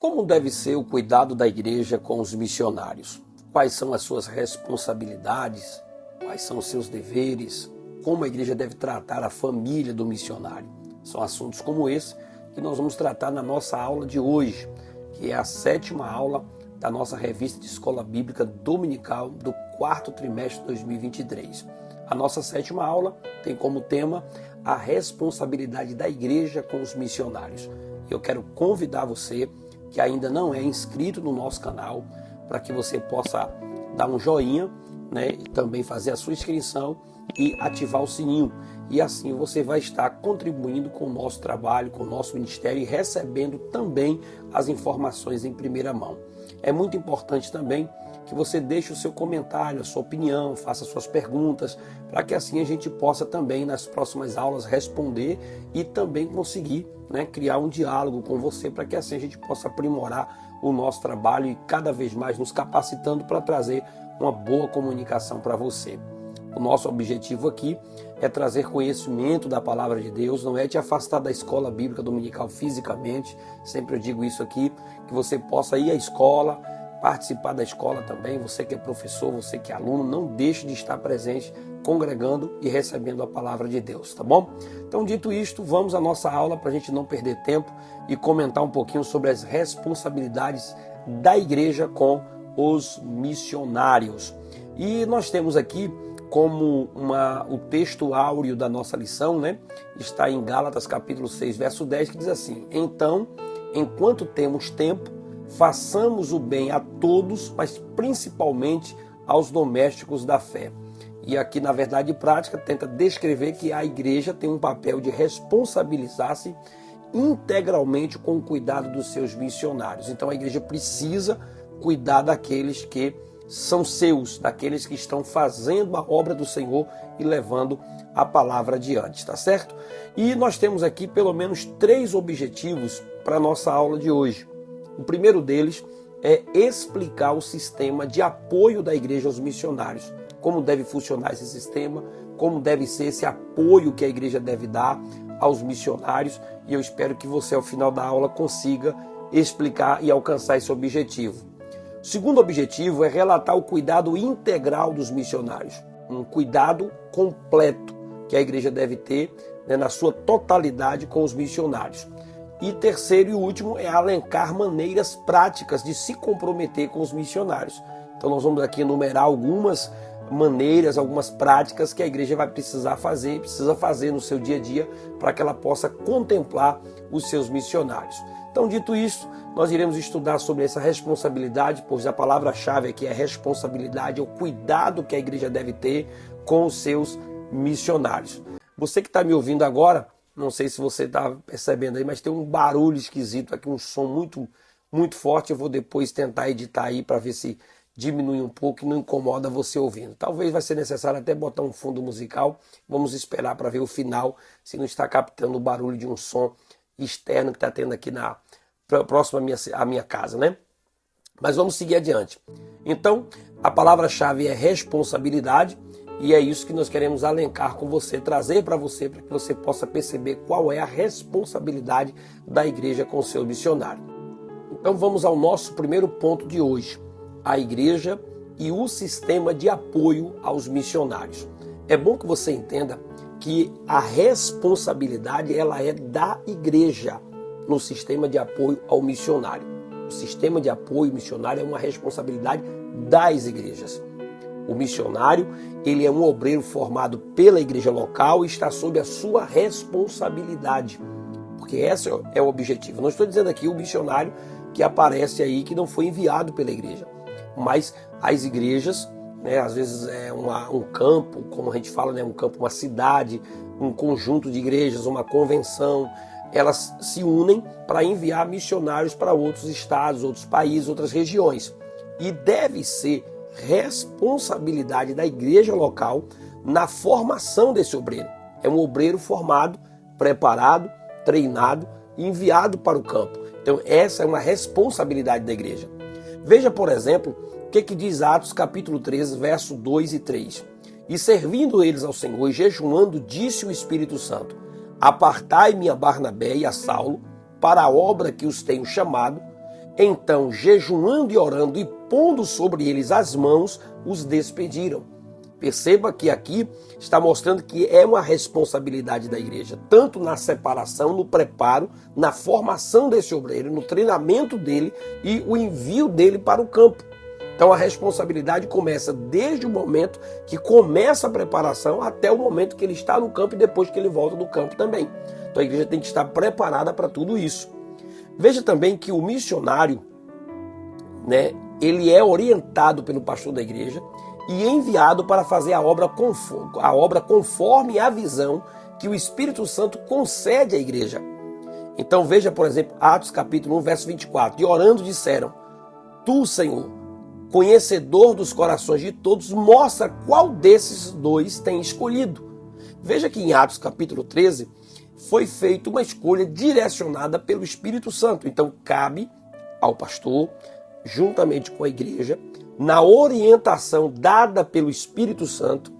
Como deve ser o cuidado da igreja com os missionários? Quais são as suas responsabilidades? Quais são os seus deveres? Como a igreja deve tratar a família do missionário? São assuntos como esse que nós vamos tratar na nossa aula de hoje, que é a 7ª aula da nossa revista de escola bíblica dominical do 4º trimestre de 2023. A nossa 7ª aula tem como tema a responsabilidade da igreja com os missionários. Eu quero convidar você que ainda não é inscrito no nosso canal, para que você possa dar um joinha, né, e também fazer a sua inscrição e ativar o sininho. E assim você vai estar contribuindo com o nosso trabalho, com o nosso ministério e recebendo também as informações em primeira mão. É muito importante também que você deixe o seu comentário, a sua opinião, faça suas perguntas, para que assim a gente possa também nas próximas aulas responder e também conseguir, né, criar um diálogo com você, para que assim a gente possa aprimorar o nosso trabalho e cada vez mais nos capacitando para trazer uma boa comunicação para você. O nosso objetivo aqui é trazer conhecimento da palavra de Deus, não é te afastar da escola bíblica dominical fisicamente, sempre eu digo isso aqui, que você possa ir à escola, participar da escola também, você que é professor, você que é aluno, não deixe de estar presente, congregando e recebendo a palavra de Deus, tá bom? Então, dito isto, vamos à nossa aula para a gente não perder tempo e comentar um pouquinho sobre as responsabilidades da igreja com os missionários. E nós temos aqui como o texto áureo da nossa lição, né? Está em Gálatas capítulo 6, verso 10, que diz assim: então, enquanto temos tempo, façamos o bem a todos, mas principalmente aos domésticos da fé. E aqui, na verdade prática, tenta descrever que a igreja tem um papel de responsabilizar-se integralmente com o cuidado dos seus missionários. Então a igreja precisa cuidar daqueles que são seus, daqueles que estão fazendo a obra do Senhor e levando a palavra adiante, tá certo? E nós temos aqui pelo menos 3 objetivos para a nossa aula de hoje. O primeiro deles é explicar o sistema de apoio da igreja aos missionários. Como deve funcionar esse sistema, como deve ser esse apoio que a igreja deve dar aos missionários. E eu espero que você, ao final da aula, consiga explicar e alcançar esse objetivo. O segundo objetivo é relatar o cuidado integral dos missionários. Um cuidado completo que a igreja deve ter, né, na sua totalidade com os missionários. E terceiro e último é alencar maneiras práticas de se comprometer com os missionários. Então nós vamos aqui enumerar algumas maneiras, algumas práticas que a igreja vai precisar fazer, precisa fazer no seu dia a dia para que ela possa contemplar os seus missionários. Então, dito isso, nós iremos estudar sobre essa responsabilidade, pois a palavra-chave aqui é responsabilidade, é o cuidado que a igreja deve ter com os seus missionários. Você que está me ouvindo agora, não sei se você está percebendo aí, mas tem um barulho esquisito aqui, um som muito forte. Eu vou depois tentar editar aí para ver se diminui um pouco e não incomoda você ouvindo. Talvez vai ser necessário até botar um fundo musical. Vamos esperar para ver o final, se não está captando o barulho de um som externo que está tendo aqui próximo à minha casa, né? Mas vamos seguir adiante. Então, a palavra-chave é responsabilidade. E é isso que nós queremos alencar com você, trazer para que você possa perceber qual é a responsabilidade da igreja com o seu missionário. Então vamos ao nosso primeiro ponto de hoje, a igreja e o sistema de apoio aos missionários. É bom que você entenda que a responsabilidade ela é da igreja no sistema de apoio ao missionário. O sistema de apoio missionário é uma responsabilidade das igrejas. O missionário, ele é um obreiro formado pela igreja local e está sob a sua responsabilidade. Porque esse é o objetivo. Não estou dizendo aqui o missionário que aparece aí, que não foi enviado pela igreja. Mas as igrejas, né, às vezes é um campo, como a gente fala, né, um campo, uma cidade, um conjunto de igrejas, uma convenção, elas se unem para enviar missionários para outros estados, outros países, outras regiões. E deve ser responsabilidade da igreja local na formação desse obreiro. É um obreiro formado, preparado, treinado e enviado para o campo. Então essa é uma responsabilidade da igreja. Veja, por exemplo, o que diz Atos capítulo 13, verso 2 e 3. E servindo eles ao Senhor e jejuando, disse o Espírito Santo: apartai-me a Barnabé e a Saulo para a obra que os tenho chamado. Então, jejuando e orando e pondo sobre eles as mãos, os despediram. Perceba que aqui está mostrando que é uma responsabilidade da igreja, tanto na separação, no preparo, na formação desse obreiro, no treinamento dele e o envio dele para o campo. Então a responsabilidade começa desde o momento que começa a preparação até o momento que ele está no campo e depois que ele volta do campo também. Então a igreja tem que estar preparada para tudo isso. Veja também que o missionário, ele é orientado pelo pastor da igreja e enviado para fazer a obra conforme a visão que o Espírito Santo concede à igreja. Então veja, por exemplo, Atos capítulo 1, verso 24. E orando disseram: Tu, Senhor, conhecedor dos corações de todos, mostra qual desses dois tem escolhido. Veja que em Atos capítulo 13 foi feita uma escolha direcionada pelo Espírito Santo. Então cabe ao pastor, juntamente com a igreja, na orientação dada pelo Espírito Santo,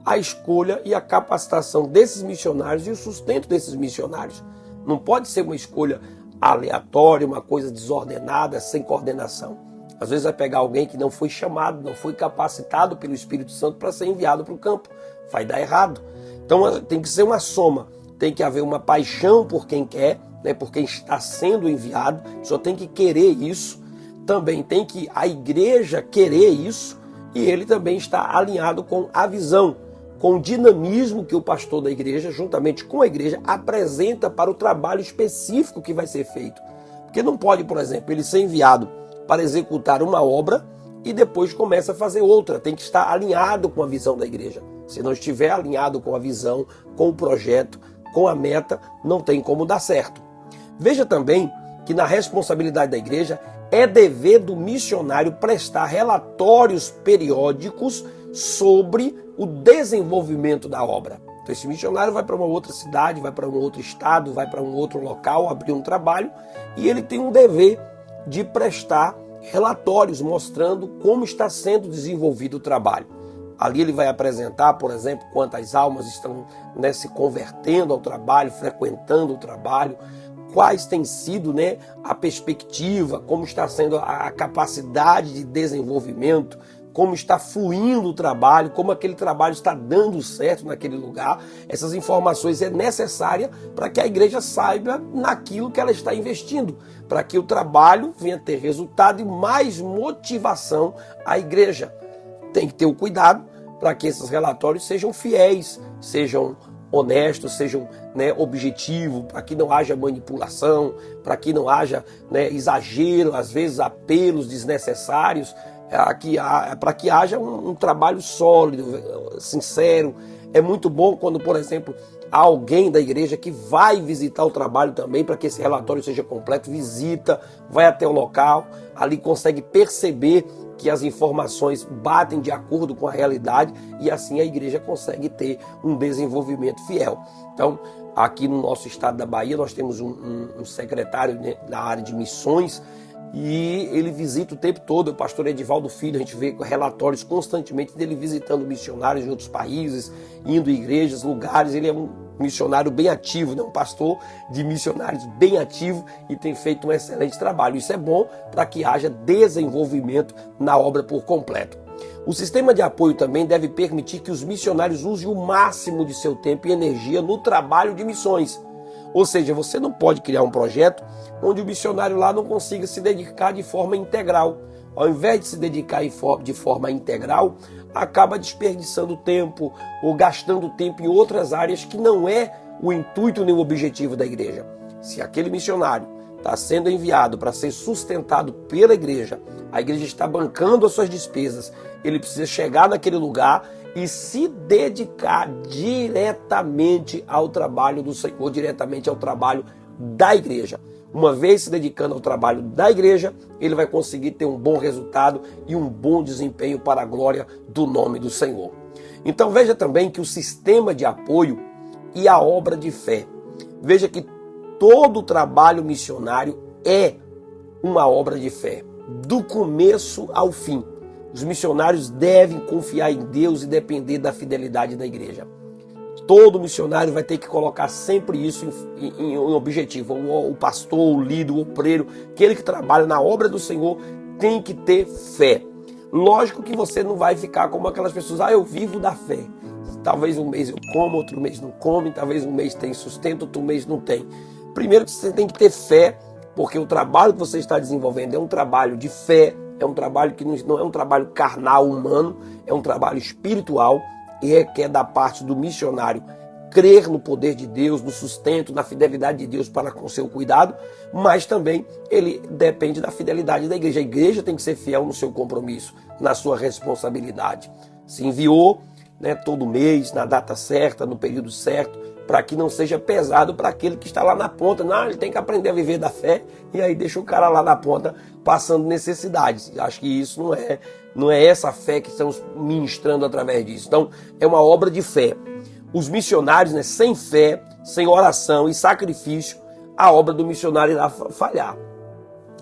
a escolha e a capacitação desses missionários e o sustento desses missionários. Não pode ser uma escolha aleatória, uma coisa desordenada, sem coordenação. Às vezes vai pegar alguém que não foi chamado, não foi capacitado pelo Espírito Santo para ser enviado para o campo. Vai dar errado. Então tem que ser uma soma. Tem que haver uma paixão por quem quer, por quem está sendo enviado. Só tem que querer isso. Também tem que a igreja querer isso, e ele também está alinhado com a visão, com o dinamismo que o pastor da igreja, juntamente com a igreja, apresenta para o trabalho específico que vai ser feito. Porque não pode, por exemplo, ele ser enviado para executar uma obra e depois começa a fazer outra. Tem que estar alinhado com a visão da igreja. Se não estiver alinhado com a visão, com o projeto, com a meta, não tem como dar certo. Veja também que na responsabilidade da igreja é dever do missionário prestar relatórios periódicos sobre o desenvolvimento da obra. Então esse missionário vai para uma outra cidade, vai para um outro estado, vai para um outro local, abrir um trabalho, e ele tem um dever de prestar relatórios mostrando como está sendo desenvolvido o trabalho. Ali ele vai apresentar, por exemplo, quantas almas estão se convertendo ao trabalho, frequentando o trabalho, quais tem sido a perspectiva, como está sendo a capacidade de desenvolvimento, como está fluindo o trabalho, como aquele trabalho está dando certo naquele lugar. Essas informações é necessária para que a igreja saiba naquilo que ela está investindo, para que o trabalho venha ter resultado e mais motivação à igreja. Tem que ter o cuidado para que esses relatórios sejam fiéis, sejam honestos, sejam objetivos, para que não haja manipulação, para que não haja exagero, às vezes apelos desnecessários, para que haja um trabalho sólido, sincero. É muito bom quando, por exemplo, há alguém da igreja que vai visitar o trabalho também, para que esse relatório seja completo, visita, vai até o local, ali consegue perceber que as informações batem de acordo com a realidade e assim a igreja consegue ter um desenvolvimento fiel. Então, aqui no nosso estado da Bahia, nós temos um secretário na área de missões e ele visita o tempo todo, o pastor Edivaldo Filho. A gente vê relatórios constantemente dele visitando missionários de outros países, indo em igrejas, lugares. Ele é um missionário bem ativo, um pastor de missionários bem ativo e tem feito um excelente trabalho. Isso é bom para que haja desenvolvimento na obra por completo. O sistema de apoio também deve permitir que os missionários usem o máximo de seu tempo e energia no trabalho de missões. Ou seja, você não pode criar um projeto onde o missionário lá não consiga se dedicar de forma integral. Ao invés de se dedicar de forma integral, acaba desperdiçando tempo ou gastando tempo em outras áreas que não é o intuito nem o objetivo da igreja. Se aquele missionário está sendo enviado para ser sustentado pela igreja, a igreja está bancando as suas despesas, ele precisa chegar naquele lugar e se dedicar diretamente ao trabalho do Senhor, diretamente ao trabalho da igreja. Uma vez se dedicando ao trabalho da igreja, ele vai conseguir ter um bom resultado e um bom desempenho para a glória do nome do Senhor. Então veja também que o sistema de apoio e a obra de fé. Veja que todo o trabalho missionário é uma obra de fé, do começo ao fim. Os missionários devem confiar em Deus e depender da fidelidade da igreja. Todo missionário vai ter que colocar sempre isso em objetivo. O pastor, o líder, o obreiro, aquele que trabalha na obra do Senhor tem que ter fé. Lógico que você não vai ficar como aquelas pessoas, eu vivo da fé. Talvez um mês eu como, outro mês não come, talvez um mês tem sustento, outro mês não tem. Primeiro que você tem que ter fé, porque o trabalho que você está desenvolvendo é um trabalho de fé, é um trabalho que não é um trabalho carnal, humano, é um trabalho espiritual e requer da parte do missionário crer no poder de Deus, no sustento, na fidelidade de Deus para com seu cuidado, mas também ele depende da fidelidade da igreja. A igreja tem que ser fiel no seu compromisso, na sua responsabilidade. Se enviou, todo mês, na data certa, no período certo, para que não seja pesado para aquele que está lá na ponta. Não, ele tem que aprender a viver da fé e aí deixa o cara lá na ponta passando necessidades. Acho que isso não é essa fé que estamos ministrando através disso. Então, é uma obra de fé. Os missionários, sem fé, sem oração e sacrifício, a obra do missionário irá falhar.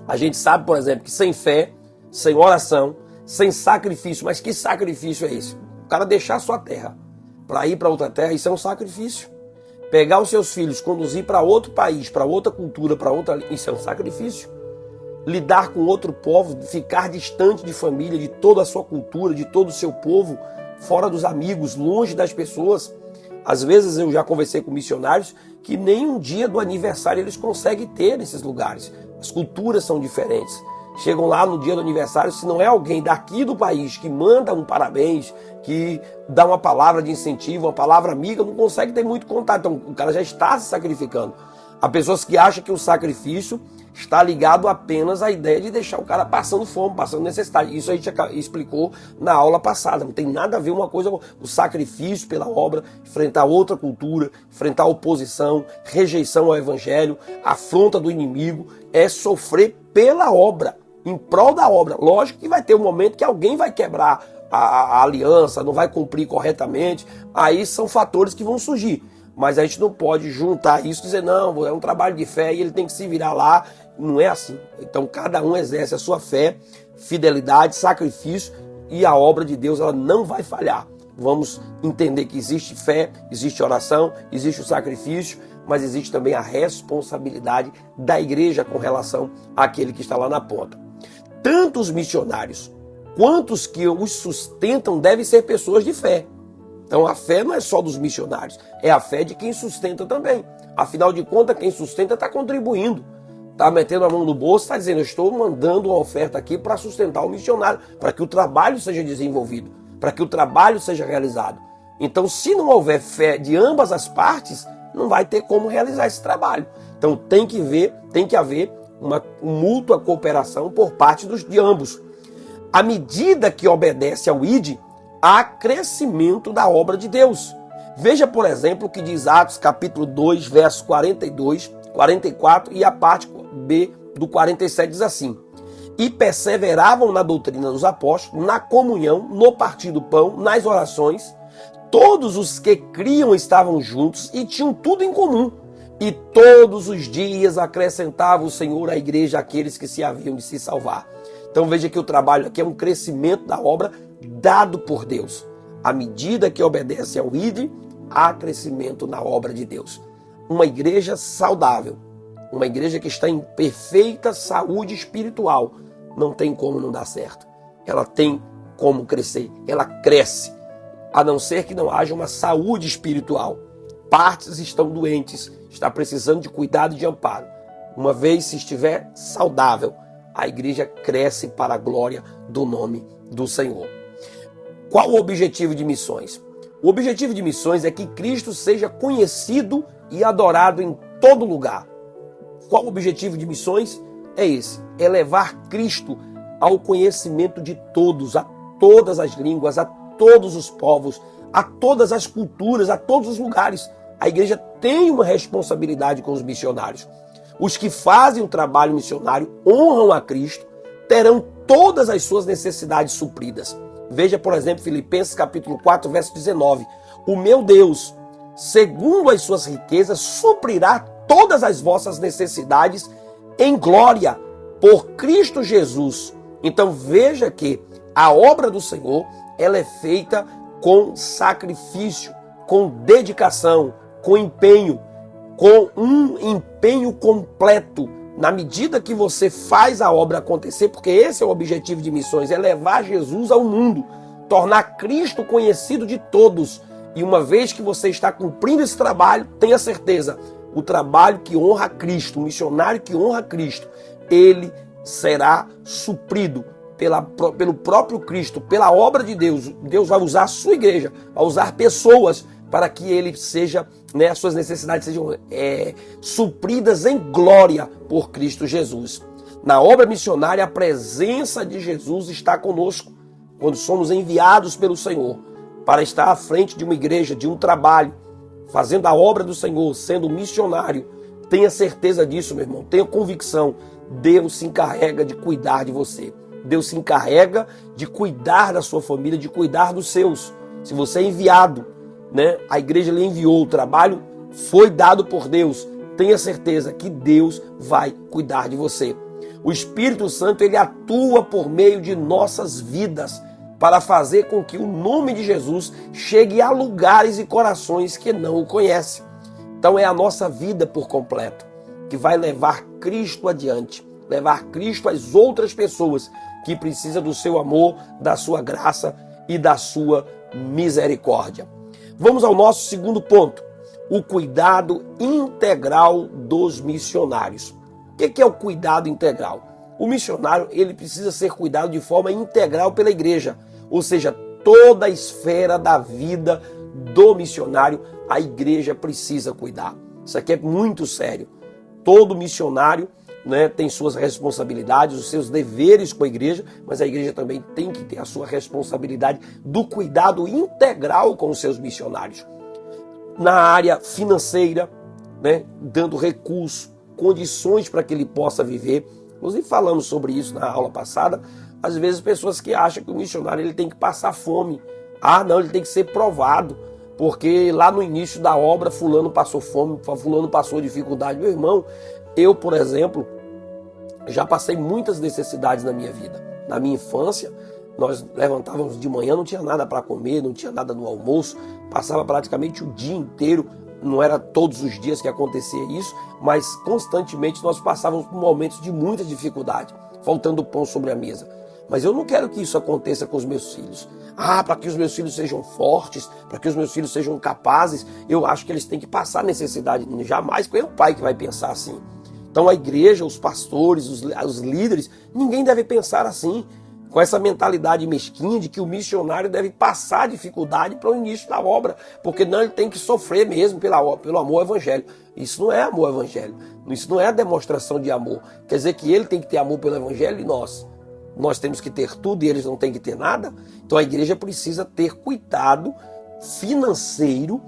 A gente sabe, por exemplo, que sem fé, sem oração, sem sacrifício, mas que sacrifício é esse? O cara deixar a sua terra para ir para outra terra, isso é um sacrifício. Pegar os seus filhos, conduzir para outro país, para outra cultura, para outra... Isso é um sacrifício. Lidar com outro povo, ficar distante de família, de toda a sua cultura, de todo o seu povo, fora dos amigos, longe das pessoas. Às vezes eu já conversei com missionários que nem um dia do aniversário eles conseguem ter nesses lugares. As culturas são diferentes. Chegam lá no dia do aniversário, se não é alguém daqui do país que manda um parabéns, que dá uma palavra de incentivo, uma palavra amiga, não consegue ter muito contato. Então o cara já está se sacrificando. Há pessoas que acham que o sacrifício está ligado apenas à ideia de deixar o cara passando fome, passando necessidade. Isso a gente explicou na aula passada. Não tem nada a ver uma coisa, o sacrifício pela obra, enfrentar outra cultura, enfrentar oposição, rejeição ao evangelho, afronta do inimigo, é sofrer pela obra, em prol da obra. Lógico que vai ter um momento que alguém vai quebrar a aliança, não vai cumprir corretamente. Aí são fatores que vão surgir. Mas a gente não pode juntar isso e dizer, não, é um trabalho de fé e ele tem que se virar lá. Não é assim. Então cada um exerce a sua fé, fidelidade, sacrifício e a obra de Deus ela não vai falhar. Vamos entender que existe fé, existe oração, existe o sacrifício, mas existe também a responsabilidade da igreja com relação àquele que está lá na ponta. Tanto os missionários quanto os que os sustentam devem ser pessoas de fé. Então a fé não é só dos missionários, é a fé de quem sustenta também. Afinal de contas, quem sustenta está contribuindo, está metendo a mão no bolso, está dizendo, eu estou mandando uma oferta aqui para sustentar o missionário, para que o trabalho seja desenvolvido, para que o trabalho seja realizado. Então se não houver fé de ambas as partes, não vai ter como realizar esse trabalho. Então tem que haver uma mútua cooperação por parte de ambos. À medida que obedece ao ID, há crescimento da obra de Deus. Veja, por exemplo, o que diz Atos capítulo 2, verso 42, 44 e a parte B do 47 diz assim: e perseveravam na doutrina dos apóstolos, na comunhão, no partir do pão, nas orações. Todos os que criam estavam juntos e tinham tudo em comum. E todos os dias acrescentava o Senhor à igreja aqueles que se haviam de se salvar. Então veja que o trabalho aqui é um crescimento da obra dado por Deus. À medida que obedece ao ID, há crescimento na obra de Deus. Uma igreja saudável, uma igreja que está em perfeita saúde espiritual, não tem como não dar certo. Ela tem como crescer, ela cresce, a não ser que não haja uma saúde espiritual. Partes estão doentes, está precisando de cuidado e de amparo. Uma vez se estiver saudável, a igreja cresce para a glória do nome do Senhor. Qual o objetivo de missões? O objetivo de missões é que Cristo seja conhecido e adorado em todo lugar. Qual o objetivo de missões? É esse, é levar Cristo ao conhecimento de todos, a todas as línguas, a todos os povos, a todas as culturas, a todos os lugares. A igreja tem uma responsabilidade com os missionários. Os que fazem o trabalho missionário honram a Cristo, terão todas as suas necessidades supridas. Veja, por exemplo, Filipenses capítulo 4, verso 19. O meu Deus, segundo as suas riquezas, suprirá todas as vossas necessidades em glória por Cristo Jesus. Então veja que a obra do Senhor, ela é feita com sacrifício, com dedicação, com empenho, com um empenho completo, na medida que você faz a obra acontecer, porque esse é o objetivo de missões, é levar Jesus ao mundo, tornar Cristo conhecido de todos. E uma vez que você está cumprindo esse trabalho, tenha certeza, o trabalho que honra Cristo, o missionário que honra Cristo, ele será suprido pelo próprio Cristo, pela obra de Deus. Deus vai usar a sua igreja, vai usar pessoas para que ele seja, as suas necessidades sejam supridas em glória por Cristo Jesus. Na obra missionária, a presença de Jesus está conosco quando somos enviados pelo Senhor para estar à frente de uma igreja, de um trabalho, fazendo a obra do Senhor, sendo missionário. Tenha certeza disso, meu irmão, tenha convicção. Deus se encarrega de cuidar de você. Deus se encarrega de cuidar da sua família, de cuidar dos seus. Se você é enviado, a igreja lhe enviou, o trabalho foi dado por Deus, tenha certeza que Deus vai cuidar de você. O Espírito Santo, ele atua por meio de nossas vidas para fazer com que o nome de Jesus chegue a lugares e corações que não o conhecem. Então é a nossa vida por completo que vai levar Cristo adiante, levar Cristo às outras pessoas que precisam do seu amor, da sua graça e da sua misericórdia. Vamos ao nosso segundo ponto, o cuidado integral dos missionários. O que é o cuidado integral? O missionário, ele precisa ser cuidado de forma integral pela igreja, ou seja, toda a esfera da vida do missionário, a igreja precisa cuidar. Isso aqui é muito sério. Todo missionário tem suas responsabilidades, os seus deveres com a igreja, mas a igreja também tem que ter a sua responsabilidade do cuidado integral com os seus missionários. Na área financeira, dando recursos, condições para que ele possa viver. Inclusive falamos sobre isso na aula passada. Às vezes pessoas que acham que o missionário ele tem que passar fome. Não, ele tem que ser provado, porque lá no início da obra fulano passou fome, fulano passou dificuldade. Meu irmão, eu, por exemplo, já passei muitas necessidades na minha vida. Na minha infância, nós levantávamos de manhã, não tinha nada para comer, não tinha nada no almoço, passava praticamente o dia inteiro. Não era todos os dias que acontecia isso, mas constantemente nós passávamos por momentos de muita dificuldade, faltando pão sobre a mesa. Mas eu não quero que isso aconteça com os meus filhos. Para que os meus filhos sejam fortes, para que os meus filhos sejam capazes, eu acho que eles têm que passar necessidade. Jamais, porque é o pai que vai pensar assim. Então a igreja, os pastores, os líderes, ninguém deve pensar assim, com essa mentalidade mesquinha de que o missionário deve passar dificuldade para o início da obra, porque não, ele tem que sofrer mesmo pelo amor ao evangelho. Isso não é amor ao evangelho, isso não é a demonstração de amor. Quer dizer que ele tem que ter amor pelo evangelho e nós temos que ter tudo e eles não têm que ter nada. Então a igreja precisa ter cuidado financeiro,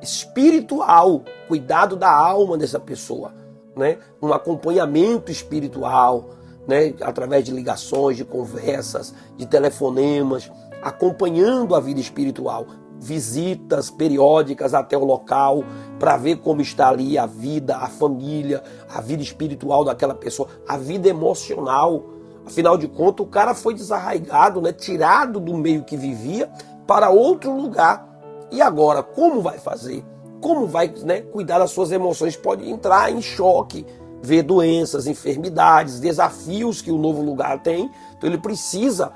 espiritual, cuidado da alma dessa pessoa, um acompanhamento espiritual, através de ligações, de conversas, de telefonemas, acompanhando a vida espiritual, visitas periódicas até o local para ver como está ali a vida, a família, a vida espiritual daquela pessoa, a vida emocional. Afinal de contas, o cara foi desarraigado, tirado do meio que vivia para outro lugar. E agora, como vai fazer? Como vai cuidar das suas emoções? Pode entrar em choque, ver doenças, enfermidades, desafios que o novo lugar tem. Então ele precisa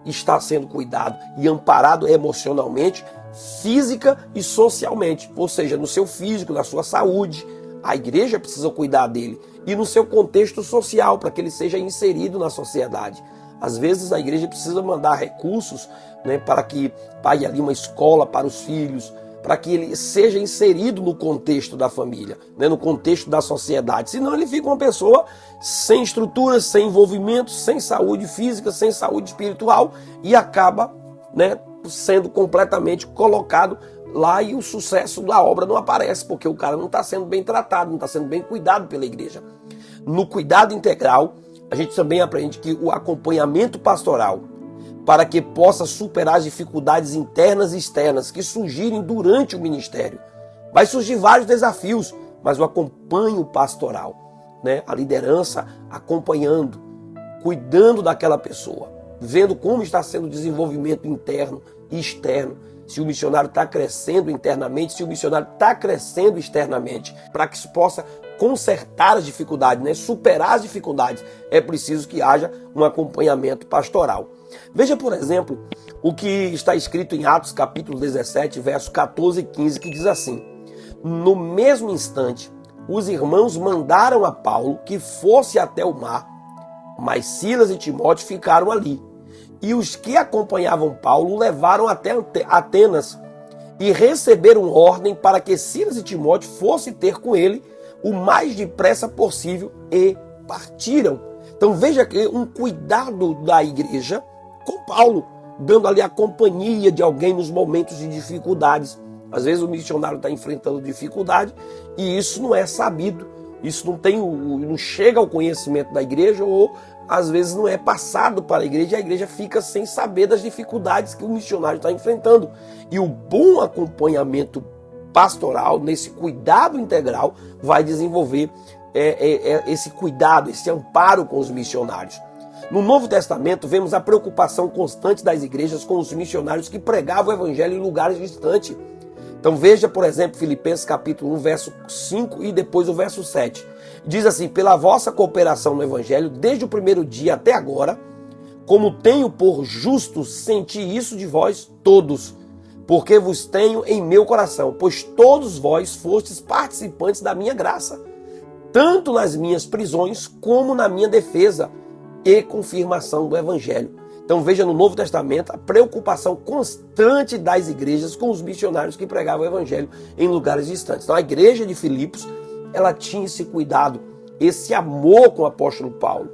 estar sendo cuidado e amparado emocionalmente, física e socialmente. Ou seja, no seu físico, na sua saúde. A igreja precisa cuidar dele. E no seu contexto social, para que ele seja inserido na sociedade. Às vezes a igreja precisa mandar recursos para que pague ali uma escola para os filhos, para que ele seja inserido no contexto da família, no contexto da sociedade. Senão ele fica uma pessoa sem estrutura, sem envolvimento, sem saúde física, sem saúde espiritual e acaba sendo completamente colocado lá e o sucesso da obra não aparece, porque o cara não está sendo bem tratado, não está sendo bem cuidado pela igreja. No cuidado integral, a gente também aprende que o acompanhamento pastoral, para que possa superar as dificuldades internas e externas que surgirem durante o ministério. Vai surgir vários desafios, mas o acompanho pastoral, a liderança acompanhando, cuidando daquela pessoa, vendo como está sendo o desenvolvimento interno e externo, se o missionário está crescendo internamente, se o missionário está crescendo externamente, para que isso possa consertar as dificuldades, né? Superar as dificuldades, é preciso que haja um acompanhamento pastoral. Veja, por exemplo, o que está escrito em Atos capítulo 17, versos 14 e 15, que diz assim: no mesmo instante, os irmãos mandaram a Paulo que fosse até o mar, mas Silas e Timóteo ficaram ali. E os que acompanhavam Paulo o levaram até Atenas e receberam ordem para que Silas e Timóteo fossem ter com ele o mais depressa possível e partiram. Então veja que um cuidado da igreja com Paulo, dando ali a companhia de alguém nos momentos de dificuldades. Às vezes o missionário está enfrentando dificuldade e isso não é sabido, isso não chega ao conhecimento da igreja, ou às vezes não é passado para a igreja e a igreja fica sem saber das dificuldades que o missionário está enfrentando. E o bom acompanhamento pastoral, nesse cuidado integral, vai desenvolver esse cuidado, esse amparo com os missionários. No Novo Testamento, vemos a preocupação constante das igrejas com os missionários que pregavam o evangelho em lugares distantes. Então veja, por exemplo, Filipenses capítulo 1, verso 5 e depois o verso 7. Diz assim: pela vossa cooperação no evangelho, desde o primeiro dia até agora, como tenho por justo sentir isso de vós todos, porque vos tenho em meu coração, pois todos vós fostes participantes da minha graça, tanto nas minhas prisões como na minha defesa e confirmação do evangelho. Então veja no Novo Testamento a preocupação constante das igrejas com os missionários que pregavam o evangelho em lugares distantes. Então a igreja de Filipos, ela tinha esse cuidado, esse amor com o apóstolo Paulo.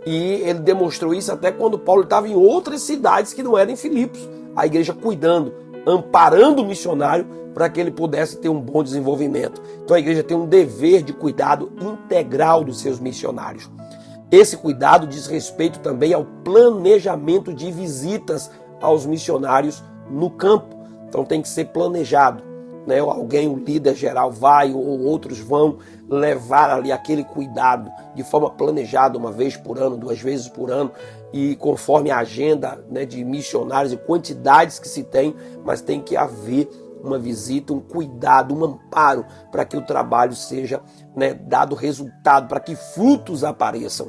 E ele demonstrou isso até quando Paulo estava em outras cidades que não eram em Filipos. A igreja cuidando, amparando o missionário para que ele pudesse ter um bom desenvolvimento. Então a igreja tem um dever de cuidado integral dos seus missionários. Esse cuidado diz respeito também ao planejamento de visitas aos missionários no campo. Então tem que ser planejado, né? Alguém, o líder geral vai, ou outros vão levar ali aquele cuidado de forma planejada, uma vez por ano, 2 vezes por ano, e conforme a agenda, né, de missionários e quantidades que se tem, mas tem que haver uma visita, um cuidado, um amparo para que o trabalho seja, né, dado resultado, para que frutos apareçam.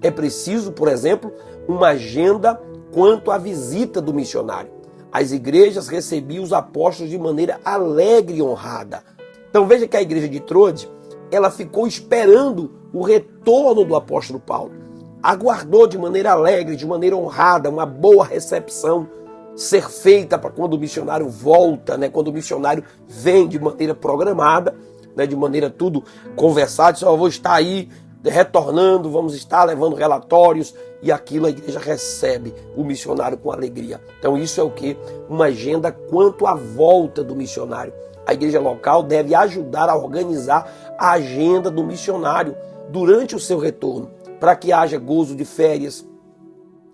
É preciso, por exemplo, uma agenda quanto à visita do missionário. As igrejas recebiam os apóstolos de maneira alegre e honrada. Então veja que a igreja de Troade, ela ficou esperando o retorno do apóstolo Paulo. Aguardou de maneira alegre, de maneira honrada, uma boa recepção ser feita para quando o missionário volta, né? Quando o missionário vem de maneira programada, né? De maneira tudo conversado, eu vou estar aí retornando, vamos estar levando relatórios, e aquilo a igreja recebe o missionário com alegria. Então isso é o quê? Uma agenda quanto à volta do missionário. A igreja local deve ajudar a organizar a agenda do missionário durante o seu retorno, para que haja gozo de férias,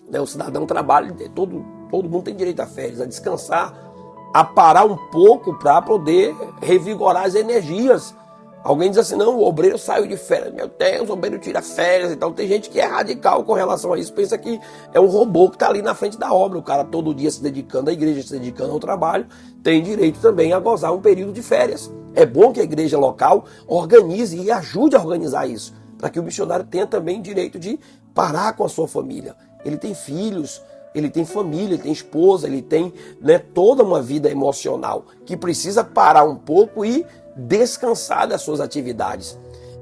né? O cidadão trabalha, todo mundo tem direito a férias, a descansar, a parar um pouco para poder revigorar as energias. Alguém diz assim: não, o obreiro saiu de férias. Meu Deus, o obreiro tira férias. Então tem gente que é radical com relação a isso, pensa que é um robô que está ali na frente da obra. O cara todo dia se dedicando à igreja, se dedicando ao trabalho, tem direito também a gozar um período de férias. É bom que a igreja local organize e ajude a organizar isso, para que o missionário tenha também direito de parar com a sua família. Ele tem filhos, ele tem família, ele tem esposa, ele tem, né, toda uma vida emocional que precisa parar um pouco e descansar das suas atividades.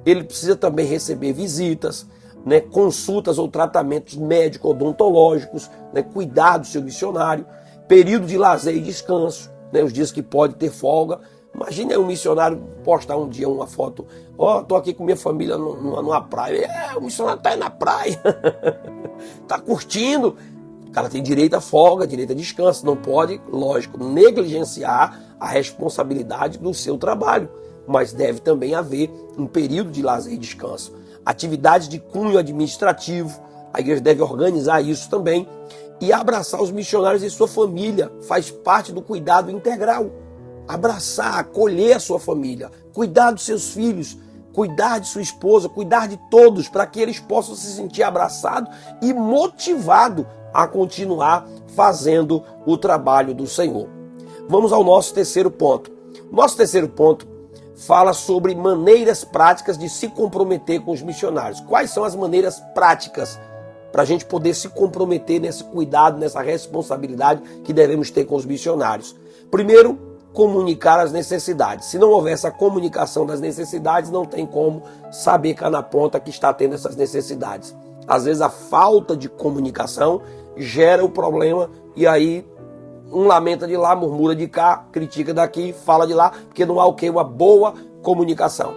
Ele precisa também receber visitas, né, consultas ou tratamentos médico-odontológicos, né, cuidar do seu missionário, período de lazer e descanso, né, os dias que pode ter folga. Imagine aí um missionário postar um dia uma foto: ó, tô aqui com minha família numa praia. O missionário tá aí na praia, tá curtindo. O cara tem direito à folga, direito a descanso, não pode, lógico, negligenciar a responsabilidade do seu trabalho, mas deve também haver um período de lazer e descanso. Atividades de cunho administrativo, a igreja deve organizar isso também, e abraçar os missionários e sua família, faz parte do cuidado integral. Abraçar, acolher a sua família, cuidar dos seus filhos, cuidar de sua esposa, cuidar de todos, para que eles possam se sentir abraçados e motivados a continuar fazendo o trabalho do Senhor. Vamos ao nosso terceiro ponto. Nosso terceiro ponto fala sobre maneiras práticas de se comprometer com os missionários. Quais são as maneiras práticas para a gente poder se comprometer nesse cuidado, nessa responsabilidade que devemos ter com os missionários? Primeiro, comunicar as necessidades. Se não houver essa comunicação das necessidades, não tem como saber cá na ponta que está tendo essas necessidades. Às vezes a falta de comunicação gera o problema e aí um lamenta de lá, murmura de cá, critica daqui, fala de lá, porque não há o quê? Uma boa comunicação.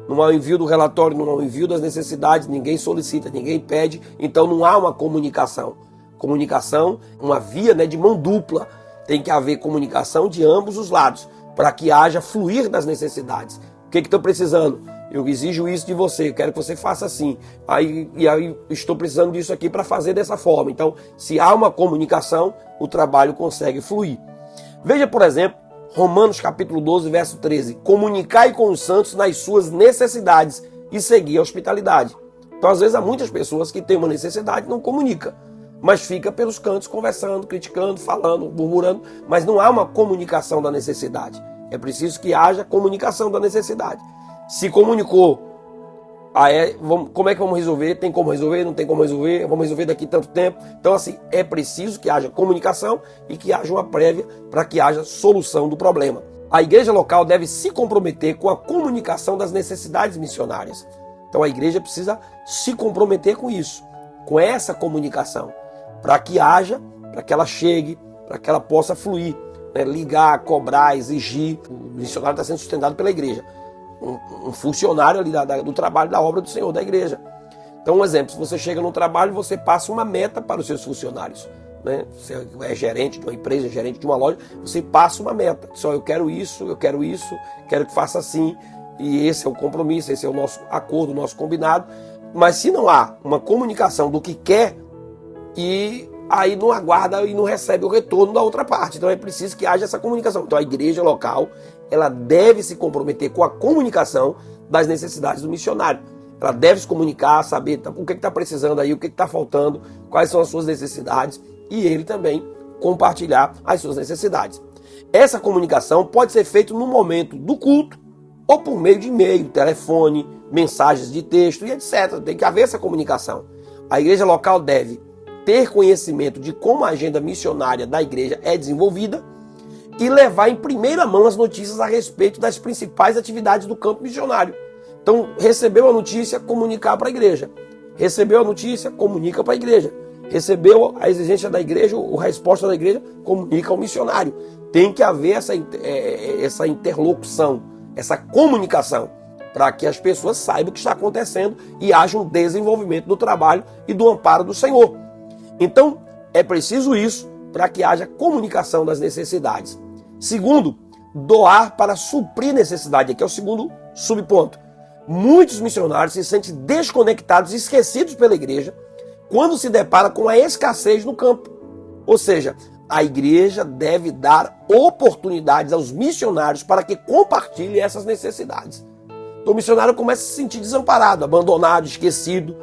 Não há o envio do relatório, não há o envio das necessidades, ninguém solicita, ninguém pede, então não há uma comunicação. Comunicação, uma via, né, de mão dupla. Tem que haver comunicação de ambos os lados, para que haja fluir das necessidades. O que estou precisando? Eu exijo isso de você, eu quero que você faça assim. Aí estou precisando disso aqui para fazer dessa forma. Então, se há uma comunicação, o trabalho consegue fluir. Veja, por exemplo, Romanos capítulo 12, verso 13. Comunicai com os santos nas suas necessidades e seguir a hospitalidade. Então, às vezes, há muitas pessoas que têm uma necessidade e não comunicam, mas fica pelos cantos conversando, criticando, falando, murmurando, mas não há uma comunicação da necessidade. É preciso que haja comunicação da necessidade. Se comunicou, como é que vamos resolver? Tem como resolver? Não tem como resolver? Vamos resolver daqui a tanto tempo? Então, assim, é preciso que haja comunicação e que haja uma prévia para que haja solução do problema. A igreja local deve se comprometer com a comunicação das necessidades missionárias. Então, a igreja precisa se comprometer com isso, com essa comunicação, para que haja, para que ela chegue, para que ela possa fluir, né? Ligar, cobrar, exigir. O missionário está sendo sustentado pela igreja. Um funcionário ali do trabalho, da obra do Senhor, da igreja. Então, um exemplo, se você chega no trabalho, você passa uma meta para os seus funcionários, né? Você é gerente de uma empresa, gerente de uma loja, você passa uma meta. Só eu quero isso, quero que faça assim, e esse é o compromisso, esse é o nosso acordo, o nosso combinado. Mas se não há uma comunicação do que quer, e aí não aguarda e não recebe o retorno da outra parte. Então é preciso que haja essa comunicação. Então a igreja local, ela deve se comprometer com a comunicação das necessidades do missionário. Ela deve se comunicar, saber o que está precisando aí, o que está faltando, quais são as suas necessidades, e ele também compartilhar as suas necessidades. Essa comunicação pode ser feita no momento do culto, ou por meio de e-mail, telefone, mensagens de texto e etc. Tem que haver essa comunicação. A igreja local deve ter conhecimento de como a agenda missionária da igreja é desenvolvida e levar em primeira mão as notícias a respeito das principais atividades do campo missionário. Então, recebeu a notícia, comunicar para a igreja. Recebeu a notícia, comunica para a igreja. Recebeu a exigência da igreja, a resposta da igreja, comunica ao missionário. Tem que haver essa interlocução, essa comunicação, para que as pessoas saibam o que está acontecendo e haja um desenvolvimento do trabalho e do amparo do Senhor. Então, é preciso isso para que haja comunicação das necessidades. Segundo, doar para suprir necessidade. Aqui é o segundo subponto. Muitos missionários se sentem desconectados e esquecidos pela igreja quando se depara com a escassez no campo. Ou seja, a igreja deve dar oportunidades aos missionários para que compartilhem essas necessidades. Então o missionário começa a se sentir desamparado, abandonado, esquecido,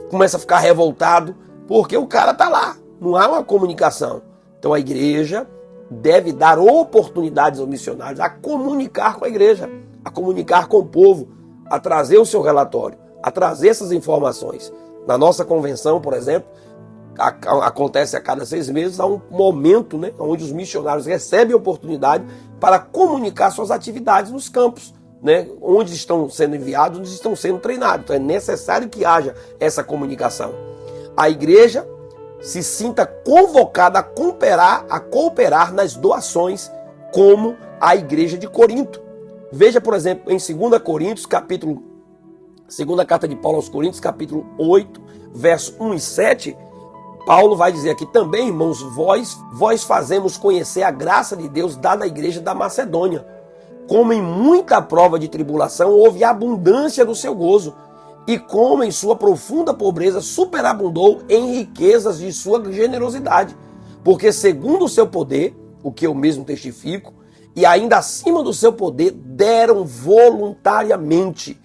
começa a ficar revoltado, porque o cara está lá, não há uma comunicação. Então a igreja deve dar oportunidades aos missionários a comunicar com a igreja, a comunicar com o povo, a trazer o seu relatório, a trazer essas informações. Na nossa convenção, por exemplo, acontece a cada 6 meses, há um momento, né, onde os missionários recebem a oportunidade para comunicar suas atividades nos campos, né, onde estão sendo enviados, onde estão sendo treinados. Então é necessário que haja essa comunicação. A igreja se sinta convocada a cooperar nas doações, como a igreja de Corinto. Veja, por exemplo, em 2 Coríntios, segunda carta de Paulo aos Coríntios, capítulo 8, verso 1 e 7, Paulo vai dizer aqui também, irmãos, vós fazemos conhecer a graça de Deus dada à igreja da Macedônia. Como em muita prova de tribulação houve abundância do seu gozo, e como em sua profunda pobreza superabundou em riquezas de sua generosidade. Porque segundo o seu poder, o que eu mesmo testifico, e ainda acima do seu poder, deram voluntariamente,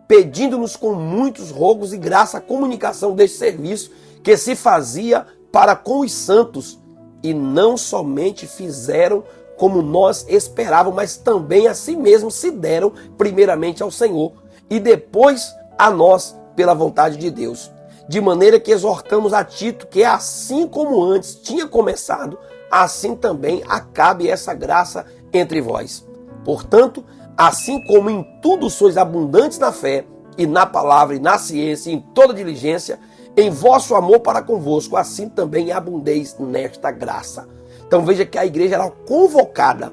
pedindo-nos com muitos rogos e graça a comunicação deste serviço que se fazia para com os santos, e não somente fizeram como nós esperávamos, mas também a si mesmos se deram primeiramente ao Senhor e depois a nós pela vontade de Deus. De maneira que exortamos a Tito que assim como antes tinha começado, assim também acabe essa graça entre vós. Portanto, assim como em tudo sois abundantes na fé, e na palavra, e na ciência, e em toda diligência, em vosso amor para convosco, assim também abundeis nesta graça. Então veja que a igreja era convocaram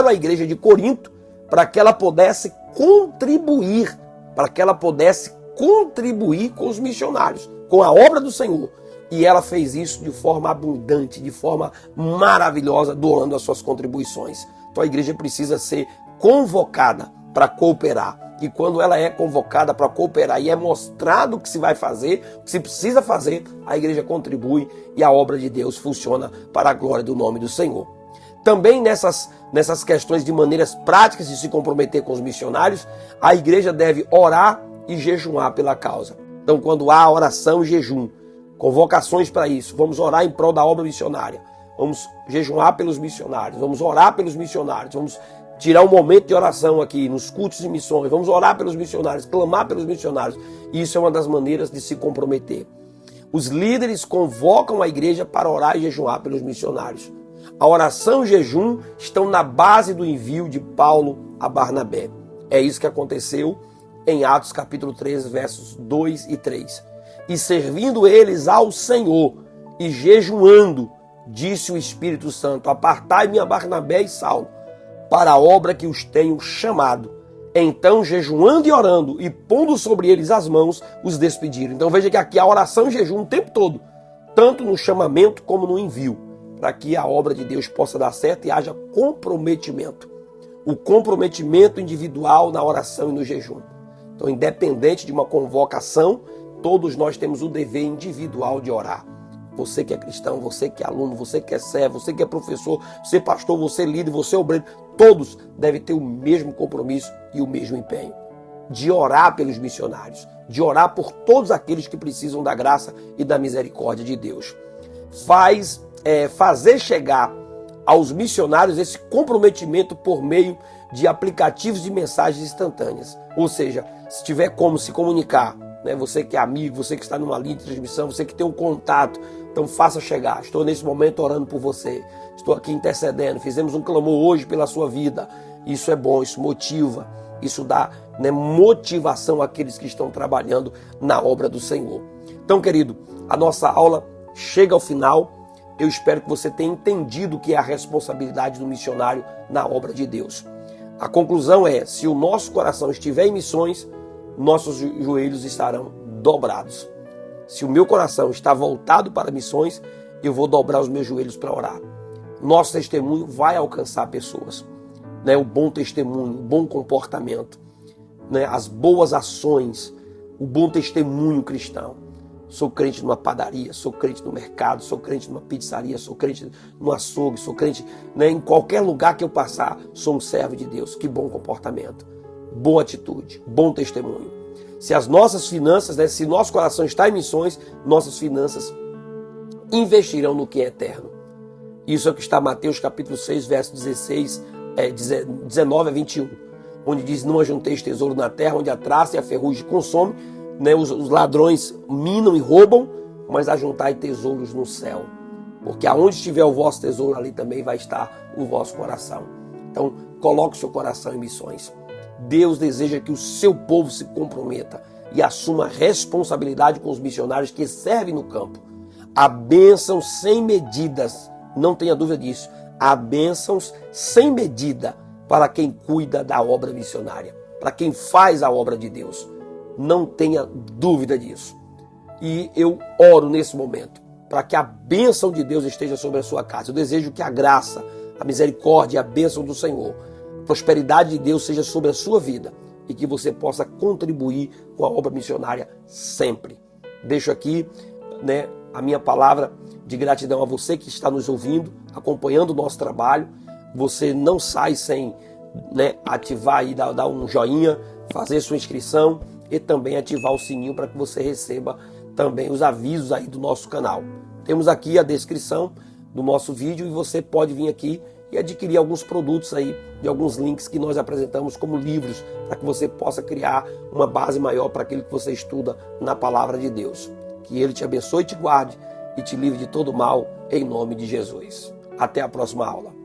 a igreja de Corinto para que ela pudesse contribuir, com os missionários, com a obra do Senhor. E ela fez isso de forma abundante, de forma maravilhosa, doando as suas contribuições. Então a igreja precisa ser convocada para cooperar. E quando ela é convocada para cooperar e é mostrado o que se vai fazer, o que se precisa fazer, a igreja contribui e a obra de Deus funciona para a glória do nome do Senhor. Também nessas questões de maneiras práticas de se comprometer com os missionários, a igreja deve orar e jejuar pela causa. Então quando há oração e jejum, convocações para isso, vamos orar em prol da obra missionária, vamos jejuar pelos missionários, vamos orar pelos missionários, vamos tirar um momento de oração aqui nos cultos de missões, vamos orar pelos missionários, clamar pelos missionários. Isso é uma das maneiras de se comprometer. Os líderes convocam a igreja para orar e jejuar pelos missionários. A oração e jejum estão na base do envio de Paulo a Barnabé. É isso que aconteceu em Atos capítulo 13, versos 2 e 3. E servindo eles ao Senhor e jejuando, disse o Espírito Santo, apartai-me a Barnabé e Saulo para a obra que os tenho chamado. Então, jejuando e orando e pondo sobre eles as mãos, os despediram. Então veja que aqui há oração e jejum o tempo todo, tanto no chamamento como no envio, para que a obra de Deus possa dar certo e haja comprometimento. O comprometimento individual na oração e no jejum. Então, independente de uma convocação, todos nós temos o dever individual de orar. Você que é cristão, você que é aluno, você que é servo, você que é professor, você pastor, você líder, você obreiro, todos devem ter o mesmo compromisso e o mesmo empenho de orar pelos missionários, de orar por todos aqueles que precisam da graça e da misericórdia de Deus. Fazer chegar aos missionários esse comprometimento por meio de aplicativos de mensagens instantâneas. Ou seja, se tiver como se comunicar, né, você que é amigo, você que está numa linha de transmissão, você que tem um contato, então faça chegar. Estou nesse momento orando por você, estou aqui intercedendo, fizemos um clamor hoje pela sua vida. Isso é bom, isso motiva, isso dá, né, motivação àqueles que estão trabalhando na obra do Senhor. Então, querido, a nossa aula chega ao final. Eu espero que você tenha entendido o que é a responsabilidade do missionário na obra de Deus. A conclusão é, se o nosso coração estiver em missões, nossos joelhos estarão dobrados. Se o meu coração está voltado para missões, eu vou dobrar os meus joelhos para orar. Nosso testemunho vai alcançar pessoas, né? O bom testemunho, o bom comportamento, né? As boas ações, o bom testemunho cristão. Sou crente numa padaria, sou crente no mercado, sou crente numa pizzaria, sou crente no açougue, sou crente, né, em qualquer lugar que eu passar, sou um servo de Deus. Que bom comportamento, boa atitude, bom testemunho. Se as nossas finanças, né, se nosso coração está em missões, nossas finanças investirão no que é eterno. Isso é o que está em Mateus capítulo 6, verso 19 a 21, onde diz, não ajunteis tesouro na terra, onde a traça e a ferrugem consome, né, os ladrões minam e roubam, mas ajuntai tesouros no céu. Porque aonde estiver o vosso tesouro, ali também vai estar o vosso coração. Então, coloque o seu coração em missões. Deus deseja que o seu povo se comprometa e assuma responsabilidade com os missionários que servem no campo. Há bênçãos sem medidas, não tenha dúvida disso. Há bênçãos sem medida para quem cuida da obra missionária, para quem faz a obra de Deus. Não tenha dúvida disso. E eu oro nesse momento para que a bênção de Deus esteja sobre a sua casa. Eu desejo que a graça, a misericórdia e a bênção do Senhor, a prosperidade de Deus seja sobre a sua vida e que você possa contribuir com a obra missionária sempre. Deixo aqui, né, a minha palavra de gratidão a você que está nos ouvindo, acompanhando o nosso trabalho. Você não sai sem, né, ativar e dar um joinha, fazer sua inscrição e também ativar o sininho para que você receba também os avisos aí do nosso canal. Temos aqui a descrição do nosso vídeo e você pode vir aqui e adquirir alguns produtos aí, de alguns links que nós apresentamos como livros, para que você possa criar uma base maior para aquilo que você estuda na palavra de Deus. Que Ele te abençoe e te guarde e te livre de todo mal, em nome de Jesus. Até a próxima aula.